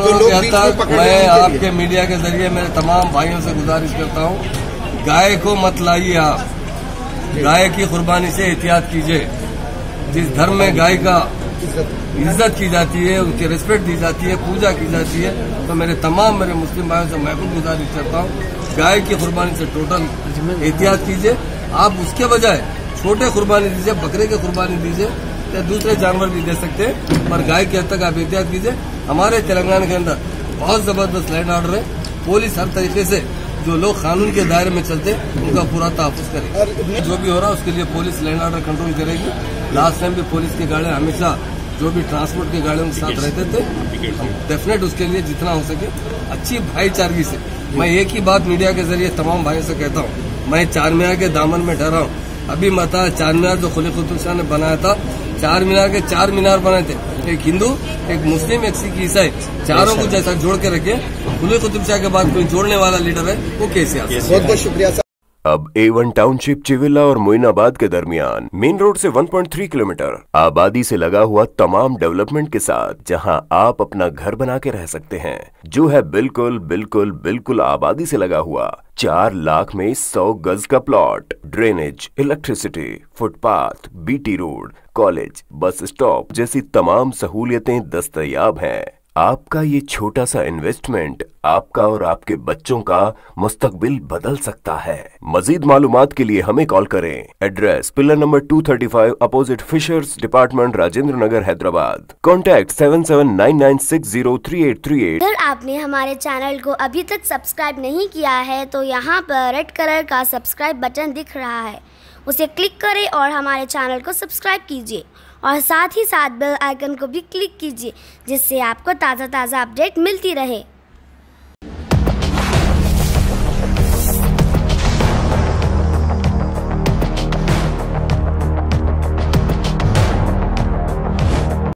जानवरों की हत्या, मैं आपके मीडिया के जरिए मेरे तमाम भाइयों से गुजारिश करता हूँ, गाय को मत लाइए आप। गाय की कुर्बानी से एहतियात कीजिए। जिस धर्म में गाय का इज्जत की जाती है, उसकी रिस्पेक्ट दी जाती है, पूजा की जाती है, तो मेरे मुस्लिम भाइयों से मैं भी गुजारिश करता हूँ, गाय की कुर्बानी से टोटल एहतियात कीजिए। आप उसके बजाय छोटे कुर्बानी दीजिए, बकरे की कुर्बानी दीजिए या दूसरे जानवर भी दे सकते हैं, पर गाय की हद तक आप एहतियात कीजिए। हमारे तेलंगाना के अंदर बहुत जबरदस्त लैंड ऑर्डर है। पुलिस हर तरीके से जो लोग कानून के दायरे में चलते उनका पूरा तहफ़्फ़ुज़ करेगी। जो भी हो रहा है उसके लिए पुलिस लैंड ऑर्डर कंट्रोल करेगी। लास्ट टाइम भी पुलिस की गाड़ियां हमेशा जो भी ट्रांसपोर्ट की गाड़ियों के साथ रहते थे, डेफिनेट उसके लिए जितना हो सके अच्छी भाईचारगी से। मैं एक ही बात मीडिया के जरिए तमाम भाइयों से कहता हूँ, मैं चार मीनार के दामन में ठहरा हूँ। अभी मता चार मीनार जो कुली कुतुब शाह ने बनाया था, चार मीनार के चार मीनार बने थे, एक हिंदू, एक मुस्लिम, एक सिख, ईसाई, चारों को जैसा जोड़ के रखे। कुली कुतुब शाह के बाद कोई जोड़ने वाला लीडर है वो कैसे? बहुत बहुत शुक्रिया। अब A1 टाउनशिप चिविला और मोइनाबाद के दरमियान मेन रोड से 1.3 किलोमीटर आबादी से लगा हुआ तमाम डेवलपमेंट के साथ, जहां आप अपना घर बना के रह सकते हैं, जो है बिल्कुल बिल्कुल बिल्कुल आबादी से लगा हुआ। 4 लाख में 100 गज का plot, drainage, electricity, footpath, BT road, college, bus stop जैसी तमाम सहूलियतें दस्तयाब हैं। आपका ये छोटा सा इन्वेस्टमेंट आपका और आपके बच्चों का मुस्तकबिल बदल सकता है। मजीद मालूमात के लिए हमें कॉल करें। Address pillar number 235 opposite fisheries department, Rajendra Nagar, Hyderabad. Contact 7799603838। अगर आपने हमारे चैनल को अभी तक सब्सक्राइब नहीं किया है तो यहाँ पर रेड कलर का सब्सक्राइब बटन दिख रहा है, उसे क्लिक करें और हमारे चैनल को सब्सक्राइब कीजिए और साथ ही साथ बेल आइकन को भी क्लिक कीजिए, जिससे आपको ताज़ा अपडेट मिलती रहे।